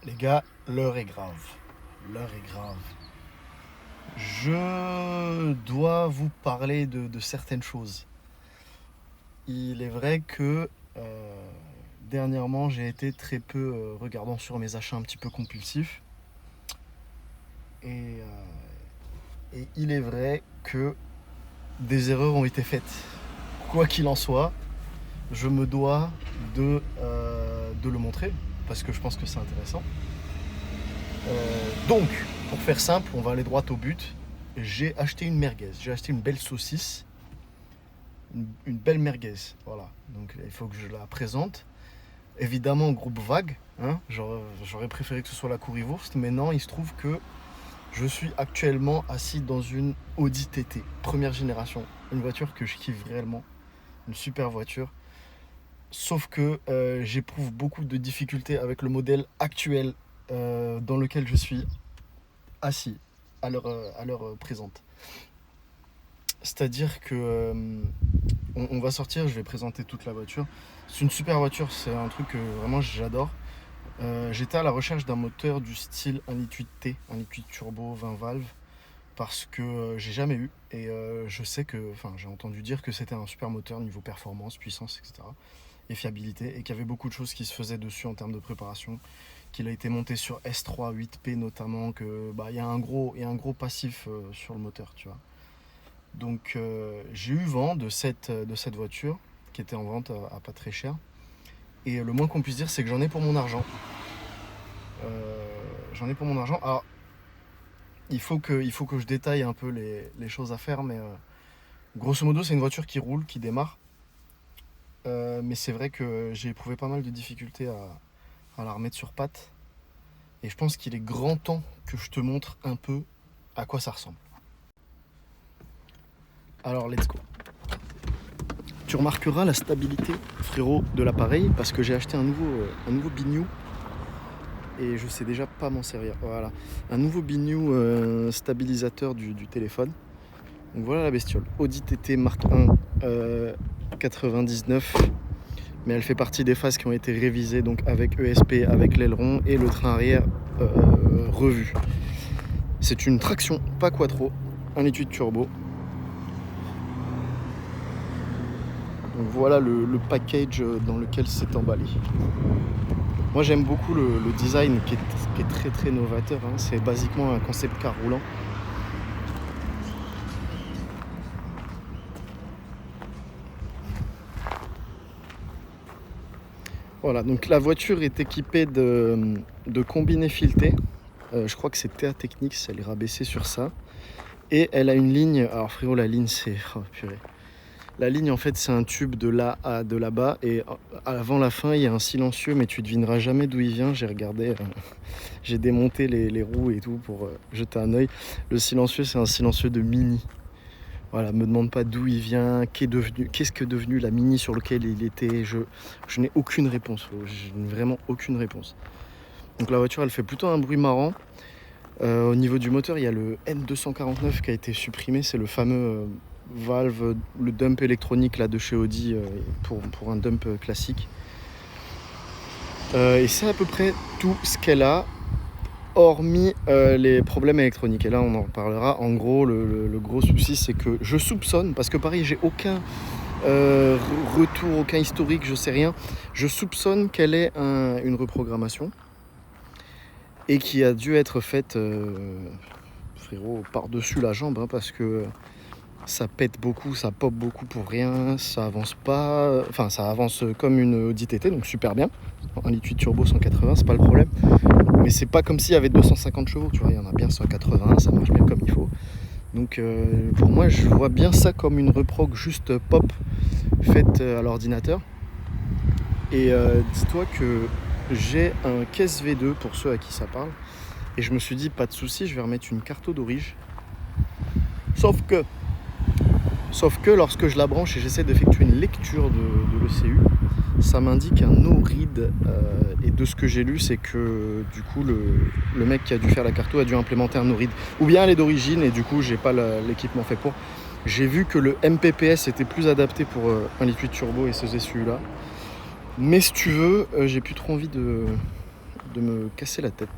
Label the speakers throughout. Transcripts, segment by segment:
Speaker 1: Les gars, l'heure est grave. L'heure est grave. Je dois vous parler de certaines choses. Il est vrai que dernièrement, j'ai été très peu regardant sur mes achats un petit peu compulsifs. Et, il est vrai que des erreurs ont été faites. Quoi qu'il en soit, je me dois de le montrer parce que je pense que c'est intéressant. Donc, pour faire simple, on va aller droit au but. J'ai acheté une merguez, j'ai acheté une belle saucisse, une belle merguez, voilà. Donc il faut que je la présente. Évidemment, groupe vague, hein. J'aurais préféré que ce soit la currywurst, mais non, il se trouve que je suis actuellement assis dans une Audi TT, première génération. Une voiture que je kiffe réellement, une super voiture. Sauf que j'éprouve beaucoup de difficultés avec le modèle actuel dans lequel je suis assis à l'heure présente. C'est-à-dire que on va sortir, je vais présenter toute la voiture. C'est une super voiture, c'est un truc que vraiment j'adore. J'étais à la recherche d'un moteur du style 1.8T, 1.8 turbo 20 valves, parce que j'ai jamais eu et je sais que, enfin j'ai entendu dire que c'était un super moteur niveau performance, puissance, etc. et fiabilité, et qu'il y avait beaucoup de choses qui se faisaient dessus en termes de préparation, qu'il a été monté sur S3 8P notamment, que il y a un gros passif sur le moteur, tu vois. Donc j'ai eu vent de cette voiture qui était en vente à pas très cher, et le moins qu'on puisse dire c'est que j'en ai pour mon argent. Alors il faut que je détaille un peu les choses à faire, mais grosso modo c'est une voiture qui roule, qui démarre. Mais c'est vrai que j'ai éprouvé pas mal de difficultés à la remettre sur pattes. Et je pense qu'il est grand temps que je te montre un peu à quoi ça ressemble. Alors, let's go. Tu remarqueras la stabilité, frérot, de l'appareil, parce que j'ai acheté un nouveau biniou. Et je sais déjà pas m'en servir. Voilà. Un nouveau biniou stabilisateur du téléphone. Donc voilà la bestiole. Audi TT Mark 1 99. Mais elle fait partie des phases qui ont été révisées, donc avec ESP, avec l'aileron et le train arrière revu. C'est une traction, pas quattro, 1.8 turbo. Donc voilà le package dans lequel c'est emballé. Moi j'aime beaucoup le design qui est très très novateur, hein. C'est basiquement un concept car roulant. Voilà, donc la voiture est équipée de combinés filetés. Je crois que c'est TA Technics, elle est rabaissée sur ça. Et elle a une ligne, alors frérot, la ligne c'est... Oh purée. La ligne en fait c'est un tube de là à de là-bas, et avant la fin il y a un silencieux, mais tu devineras jamais d'où il vient. J'ai regardé, j'ai démonté les roues et tout pour jeter un œil. Le silencieux c'est un silencieux de Mini. Voilà, me demande pas d'où il vient, qu'est-ce que devenu la Mini sur lequel il était. Je n'ai aucune réponse, je n'ai vraiment aucune réponse. Donc la voiture elle fait plutôt un bruit marrant. Au niveau du moteur, il y a le N249 qui a été supprimé, c'est le fameux valve, le dump électronique là de chez Audi pour un dump classique. Et c'est à peu près tout ce qu'elle a, hormis les problèmes électroniques. Et là, on en reparlera. En gros, le gros souci, c'est que je soupçonne, parce que pareil, j'ai aucun retour, aucun historique, je sais rien. Je soupçonne qu'elle ait une reprogrammation et qui a dû être faite, frérot, par-dessus la jambe, hein, parce que ça pète beaucoup, ça pop beaucoup pour rien, ça avance pas, enfin ça avance comme une Audi TT, donc super bien. Un 1.8 turbo 180, c'est pas le problème. Mais c'est pas comme s'il y avait 250 chevaux, tu vois, il y en a bien 180, ça marche bien comme il faut. Donc pour moi, je vois bien ça comme une reprog juste pop faite à l'ordinateur. Et dis-toi que j'ai un caisse V2 pour ceux à qui ça parle. Et je me suis dit, pas de souci, je vais remettre une carte d'origine. Sauf que lorsque je la branche et j'essaie d'effectuer une lecture de l'ECU, ça m'indique un no read. Et de ce que j'ai lu, c'est que du coup le mec qui a dû faire la carto a dû implémenter un no read. Ou bien elle est d'origine et du coup j'ai pas l'équipement fait pour. J'ai vu que le MPPS était plus adapté pour 1.8 turbo et ces ECU là. Mais si tu veux, j'ai plus trop envie de me casser la tête.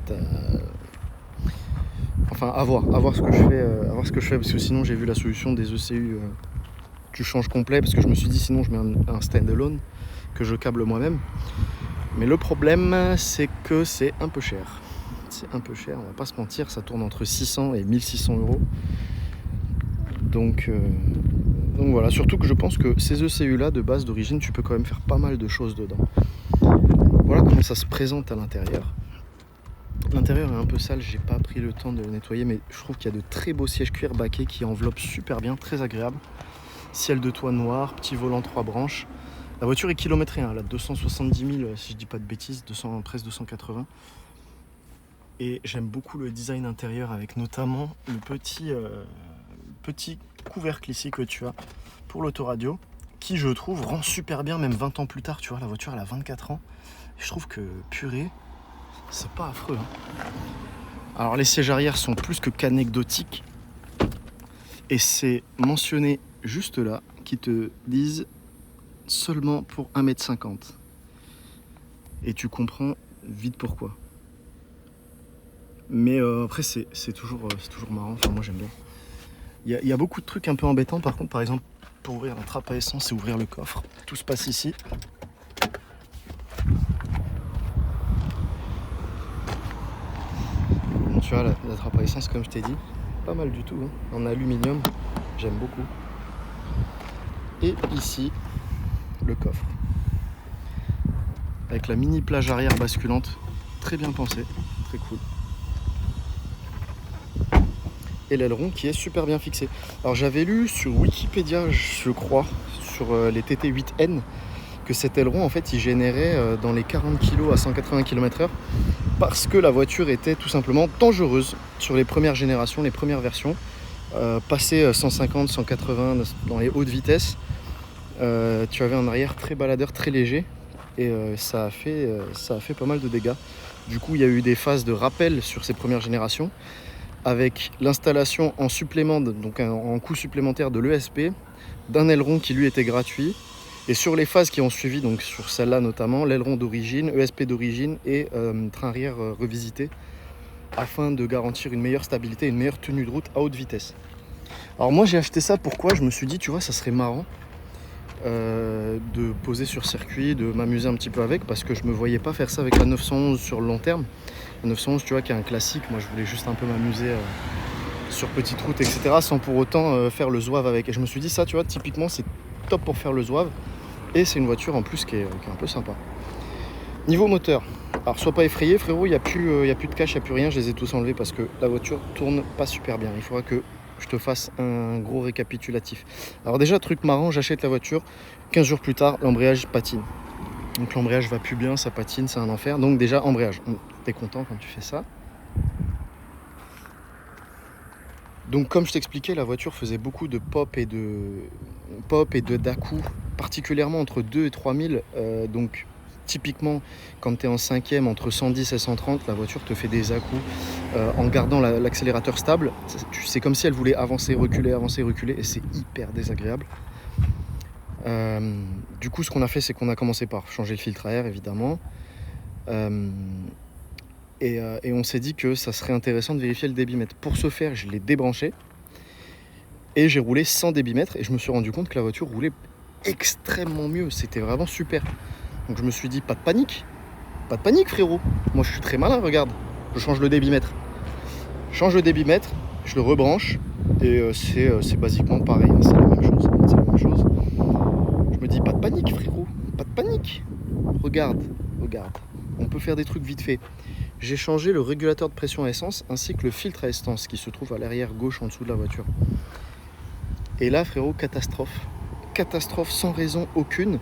Speaker 1: Enfin, à voir ce que je fais, parce que sinon j'ai vu la solution des ECU. Tu changes complet, parce que je me suis dit sinon je mets un stand-alone que je câble moi-même. Mais le problème, c'est que c'est un peu cher. C'est un peu cher, on va pas se mentir, ça tourne entre 600 et 1600 euros. Donc voilà, surtout que je pense que ces ECU là de base d'origine, tu peux quand même faire pas mal de choses dedans. Voilà comment ça se présente à l'intérieur. L'intérieur est un peu sale, j'ai pas pris le temps de le nettoyer, mais je trouve qu'il y a de très beaux sièges cuir baquet qui enveloppent super bien, très agréable. Ciel de toit noir, petit volant 3 branches. La voiture est kilométrée, hein, elle a 270 000 si je dis pas de bêtises, presque 280. Et j'aime beaucoup le design intérieur avec notamment le petit couvercle ici que tu as pour l'autoradio, qui je trouve rend super bien même 20 ans plus tard. Tu vois, la voiture elle a 24 ans. Et je trouve que purée, c'est pas affreux. Hein. Alors les sièges arrière sont plus que qu'anecdotiques. Et c'est mentionné juste là, qui te disent seulement pour 1,50 m. Et tu comprends vite pourquoi. Mais après c'est toujours marrant, enfin moi j'aime bien. Il y a beaucoup de trucs un peu embêtants par contre, par exemple pour ouvrir la trappe à essence et ouvrir le coffre. Tout se passe ici. Bon, tu vois la trappe à essence comme je t'ai dit, pas mal du tout, hein. En aluminium, j'aime beaucoup. Et ici, le coffre. Avec la mini plage arrière basculante, très bien pensée, très cool. Et l'aileron qui est super bien fixé. Alors j'avais lu sur Wikipédia, je crois, sur les TT8N, que cet aileron en fait il générait dans les 40 kg à 180 km/h parce que la voiture était tout simplement dangereuse sur les premières générations, les premières versions. Passer 150, 180 dans les hautes vitesses, tu avais un arrière très baladeur, très léger, et ça a fait pas mal de dégâts. Du coup il y a eu des phases de rappel sur ces premières générations, avec l'installation en supplément, donc en coût supplémentaire de l'ESP, d'un aileron qui lui était gratuit. Et sur les phases qui ont suivi, donc sur celle-là notamment, l'aileron d'origine, ESP d'origine et train arrière revisité, afin de garantir une meilleure stabilité, une meilleure tenue de route à haute vitesse. Alors moi j'ai acheté ça, pourquoi ? Je me suis dit, tu vois, ça serait marrant de poser sur circuit, de m'amuser un petit peu avec, parce que je me voyais pas faire ça avec la 911 sur le long terme. La 911, tu vois, qui est un classique, moi je voulais juste un peu m'amuser sur petite route, etc., sans pour autant faire le zouave avec. Et je me suis dit, ça, tu vois, typiquement, c'est top pour faire le zouave, et c'est une voiture en plus qui est un peu sympa. Niveau moteur, alors sois pas effrayé frérot, il n'y a plus de cache, il n'y a plus rien, je les ai tous enlevés parce que la voiture tourne pas super bien. Il faudra que je te fasse un gros récapitulatif. Alors déjà, truc marrant, j'achète la voiture, 15 jours plus tard, l'embrayage patine. Donc l'embrayage va plus bien, ça patine, c'est un enfer. Donc déjà, embrayage, t'es content quand tu fais ça. Donc comme je t'expliquais, la voiture faisait beaucoup de pop et de d'à-coups, particulièrement entre 2 et 3000. Donc typiquement, quand tu es en cinquième, entre 110 et 130, la voiture te fait des à-coups en gardant l'accélérateur stable. C'est comme si elle voulait avancer, reculer, et c'est hyper désagréable. Du coup, ce qu'on a fait, c'est qu'on a commencé par changer le filtre à air, évidemment. Et on s'est dit que ça serait intéressant de vérifier le débitmètre. Pour ce faire, je l'ai débranché et j'ai roulé sans débitmètre, et je me suis rendu compte que la voiture roulait extrêmement mieux. C'était vraiment super. Donc je me suis dit, pas de panique frérot. Moi je suis très malin, regarde. Je change le débitmètre. Je change le débitmètre, je le rebranche, et c'est basiquement pareil. C'est la même chose. Je me dis, pas de panique frérot, pas de panique. Regarde. On peut faire des trucs vite fait. J'ai changé le régulateur de pression à essence ainsi que le filtre à essence qui se trouve à l'arrière gauche en dessous de la voiture. Et là frérot, catastrophe sans raison aucune.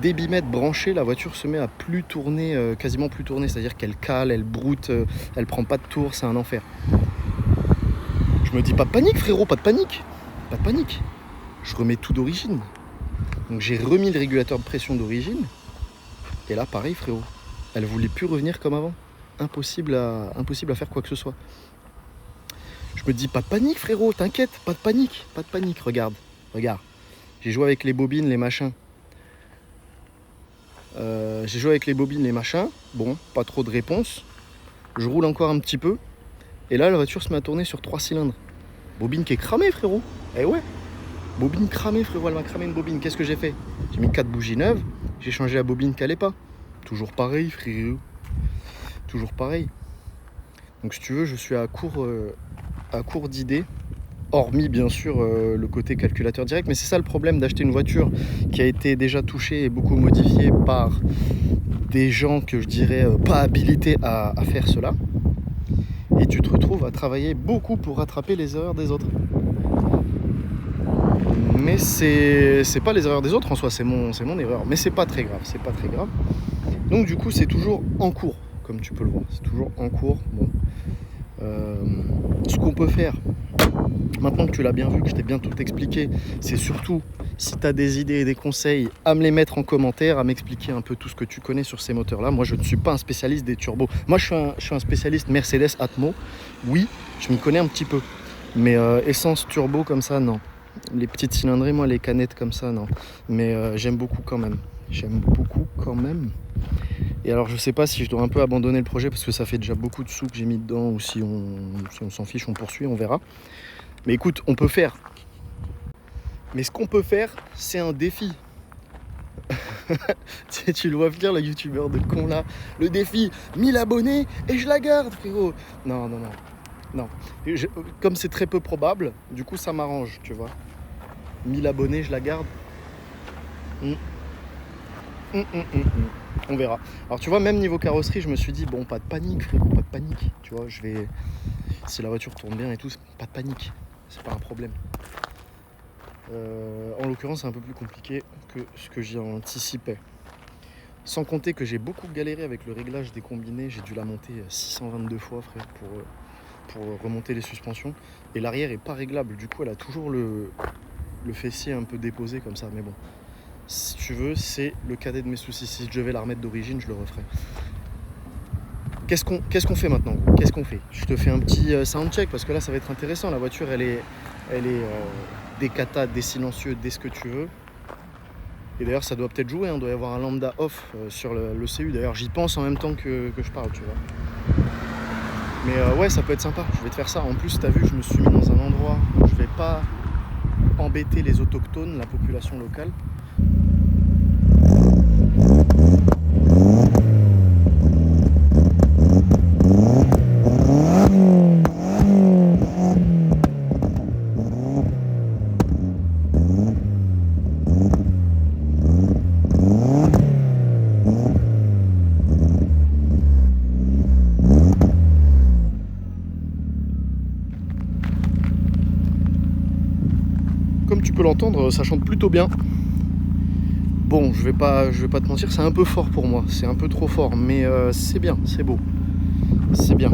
Speaker 1: Débitmètre branché, la voiture se met à plus tourner, quasiment plus tourner, c'est-à-dire qu'elle cale, elle broute, elle prend pas de tour, c'est un enfer. Je me dis, pas de panique frérot, pas de panique. Je remets tout d'origine. Donc j'ai remis le régulateur de pression d'origine, et là pareil frérot, elle voulait plus revenir comme avant. Impossible à faire quoi que ce soit. Je me dis, pas de panique frérot, t'inquiète, pas de panique, regarde. J'ai joué avec les bobines, les machins. J'ai joué avec les bobines, les machins. Bon, pas trop de réponse. Je roule encore un petit peu. Et là, la voiture se met à tourner sur 3 cylindres. Bobine qui est cramée, frérot. Eh ouais. Bobine cramée, frérot. Elle m'a cramé une bobine. Qu'est-ce que j'ai fait? J'ai mis 4 bougies neuves. J'ai changé la bobine qui allait pas. Toujours pareil, frérot. Toujours pareil. Donc si tu veux, je suis à court d'idées. Hormis bien sûr le côté calculateur direct. Mais c'est ça le problème d'acheter une voiture qui a été déjà touchée et beaucoup modifiée par des gens que je dirais pas habilités à faire cela. Et tu te retrouves à travailler beaucoup pour rattraper les erreurs des autres. Mais c'est pas les erreurs des autres en soi, c'est mon erreur. Mais c'est pas très grave, c'est pas très grave. Donc du coup c'est toujours en cours, comme tu peux le voir. C'est toujours en cours. Bon. Ce qu'on peut faire, maintenant que tu l'as bien vu, que je t'ai bien tout expliqué, c'est surtout, si tu as des idées et des conseils, à me les mettre en commentaire, à m'expliquer un peu tout ce que tu connais sur ces moteurs-là. Moi, je ne suis pas un spécialiste des turbos. Moi, je suis un spécialiste Mercedes Atmo. Oui, je m'y connais un petit peu. Mais essence turbo comme ça, non. Les petites cylindrées, moi, les canettes comme ça, non. Mais j'aime beaucoup quand même. J'aime beaucoup quand même. Et alors je sais pas si je dois un peu abandonner le projet parce que ça fait déjà beaucoup de sous que j'ai mis dedans, ou si on s'en fiche, on poursuit, on verra. Mais écoute, on peut faire. Mais ce qu'on peut faire, c'est un défi. Tu le vois venir, le youtubeur de con là. Le défi, 1000 abonnés et je la garde, frérot. Non. Comme c'est très peu probable, du coup ça m'arrange, tu vois. 1000 abonnés, je la garde. On verra. Alors tu vois, même niveau carrosserie, je me suis dit, bon, pas de panique, frérot, pas de panique. Tu vois, si la voiture tourne bien et tout, pas de panique. C'est pas un problème. En l'occurrence, c'est un peu plus compliqué que ce que j'y anticipais. Sans compter que j'ai beaucoup galéré avec le réglage des combinés. J'ai dû la monter 622 fois, frère, pour remonter les suspensions. Et l'arrière est pas réglable. Du coup, elle a toujours le fessier un peu déposé comme ça. Mais bon, si tu veux, c'est le cadet de mes soucis. Si je devais la remettre d'origine, je le referais. Qu'est-ce qu'on fait maintenant? Qu'est-ce qu'on fait? Je te fais un petit soundcheck parce que là, ça va être intéressant. La voiture, elle est des cata, des silencieux, des ce que tu veux. Et d'ailleurs, ça doit peut-être jouer. Il doit y avoir un lambda off sur le CU. D'ailleurs, j'y pense en même temps que je parle, tu vois. Mais ouais, ça peut être sympa. Je vais te faire ça. En plus, tu as vu, je me suis mis dans un endroit où je vais pas embêter les autochtones, la population locale. Comme tu peux l'entendre, ça chante plutôt bien. Bon, je vais pas te mentir, c'est un peu fort pour moi, c'est un peu trop fort, mais c'est bien, c'est beau, c'est bien.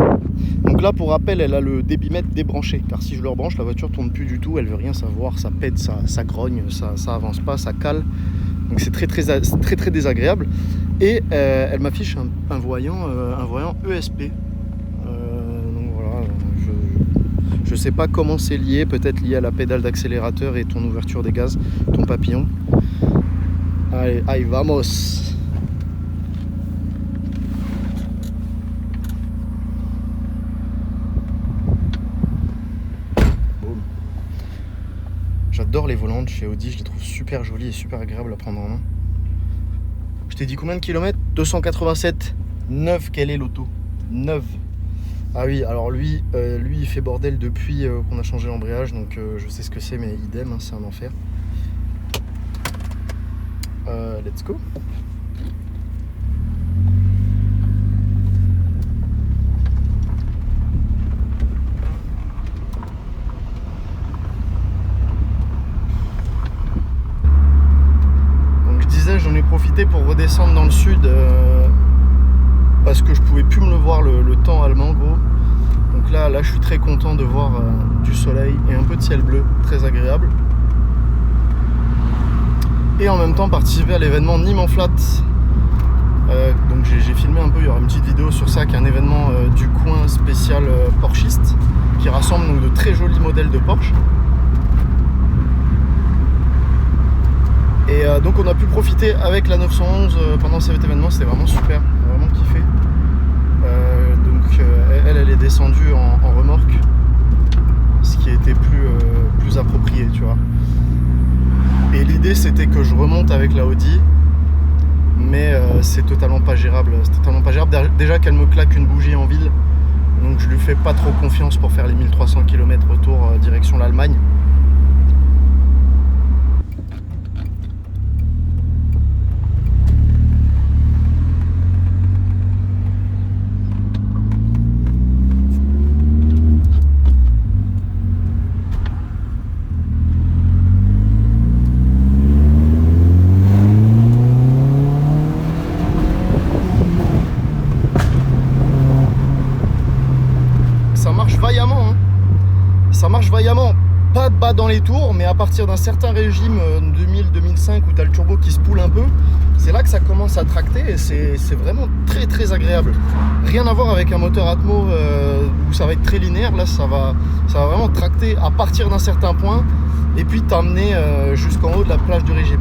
Speaker 1: Donc là, pour rappel, elle a le débitmètre débranché, car si je le rebranche, la voiture tourne plus du tout, elle veut rien savoir, ça pète, ça grogne, ça avance pas, ça cale. Donc c'est très désagréable. Et elle m'affiche un voyant ESP. Donc voilà, je sais pas comment c'est lié, peut-être lié à la pédale d'accélérateur et ton ouverture des gaz, ton papillon. Allez, ahí vamos. Boum. J'adore les volantes chez Audi, je les trouve super jolies et super agréables à prendre en main. Je t'ai dit combien de kilomètres? 287. 9, quelle est l'auto? 9. Ah oui, alors lui il fait bordel depuis qu'on a changé l'embrayage, donc je sais ce que c'est, mais idem, hein, c'est un enfer. Let's go. Donc je disais, j'en ai profité pour redescendre dans le sud parce que je pouvais plus me le voir le temps allemand, gros. Donc là je suis très content de voir du soleil et un peu de ciel bleu, très agréable. Et en même temps participer à l'événement Nîmes en flat. Donc j'ai filmé un peu, il y aura une petite vidéo sur ça, qui est un événement du coin spécial Porschiste, qui rassemble donc de très jolis modèles de Porsche. Et donc on a pu profiter avec la 911 pendant cet événement, c'était vraiment super, on a vraiment kiffé. Elle est descendue en remorque, ce qui était plus approprié, tu vois. Et l'idée c'était que je remonte avec la Audi, mais c'est totalement pas gérable. Déjà qu'elle me claque une bougie en ville, donc je lui fais pas trop confiance pour faire les 1300 km retour direction l'Allemagne. Ça marche vaillamment, pas de bas dans les tours, mais à partir d'un certain régime 2000-2005 où tu as le turbo qui se poule un peu, c'est là que ça commence à tracter et c'est vraiment très très agréable. Rien à voir avec un moteur Atmo où ça va être très linéaire, là ça va vraiment tracter à partir d'un certain point et puis t'emmener jusqu'en haut de la plage du régime.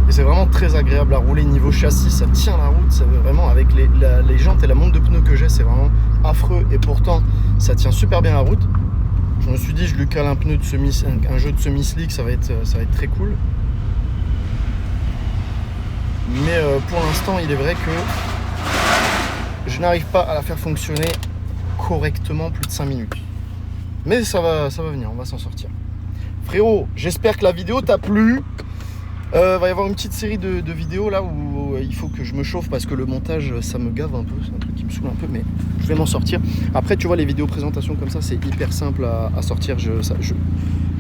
Speaker 1: C'est vraiment très agréable à rouler niveau châssis, ça tient la route, ça vraiment avec les jantes et la monte de pneus que j'ai, c'est vraiment affreux et pourtant ça tient super bien la route. Je me suis dit je lui cale un pneu de un jeu de semi-slick, ça va être très cool. Mais pour l'instant il est vrai que je n'arrive pas à la faire fonctionner correctement plus de 5 minutes. Mais ça va venir, on va s'en sortir. Frérot, j'espère que la vidéo t'a plu. Va y avoir une petite série de vidéos là où il faut que je me chauffe parce que le montage ça me gave un peu, c'est un truc qui me saoule un peu, mais je vais m'en sortir. Après tu vois les vidéos présentations comme ça c'est hyper simple à sortir, je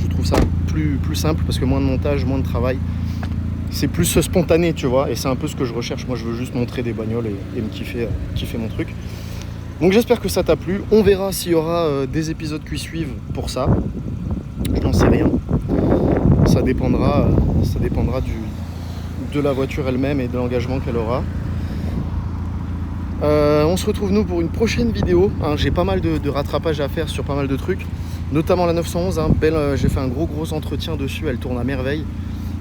Speaker 1: trouve ça plus simple parce que moins de montage, moins de travail, c'est plus spontané tu vois, et c'est un peu ce que je recherche. Moi je veux juste montrer des bagnoles et me kiffer mon truc. Donc j'espère que ça t'a plu, on verra s'il y aura des épisodes qui suivent pour ça, je n'en sais rien. Ça dépendra de la voiture elle-même et de l'engagement qu'elle aura. On se retrouve nous pour une prochaine vidéo. J'ai pas mal de rattrapage à faire sur pas mal de trucs, notamment la 911. J'ai fait un gros entretien dessus, elle tourne à merveille.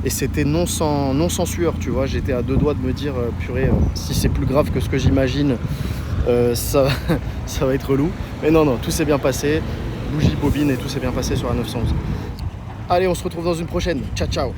Speaker 1: Et c'était non sans sueur, tu vois. J'étais à deux doigts de me dire, purée, si c'est plus grave que ce que j'imagine, ça va être relou. Mais non, tout s'est bien passé. Bougie, bobine et tout s'est bien passé sur la 911. Allez, on se retrouve dans une prochaine. Ciao.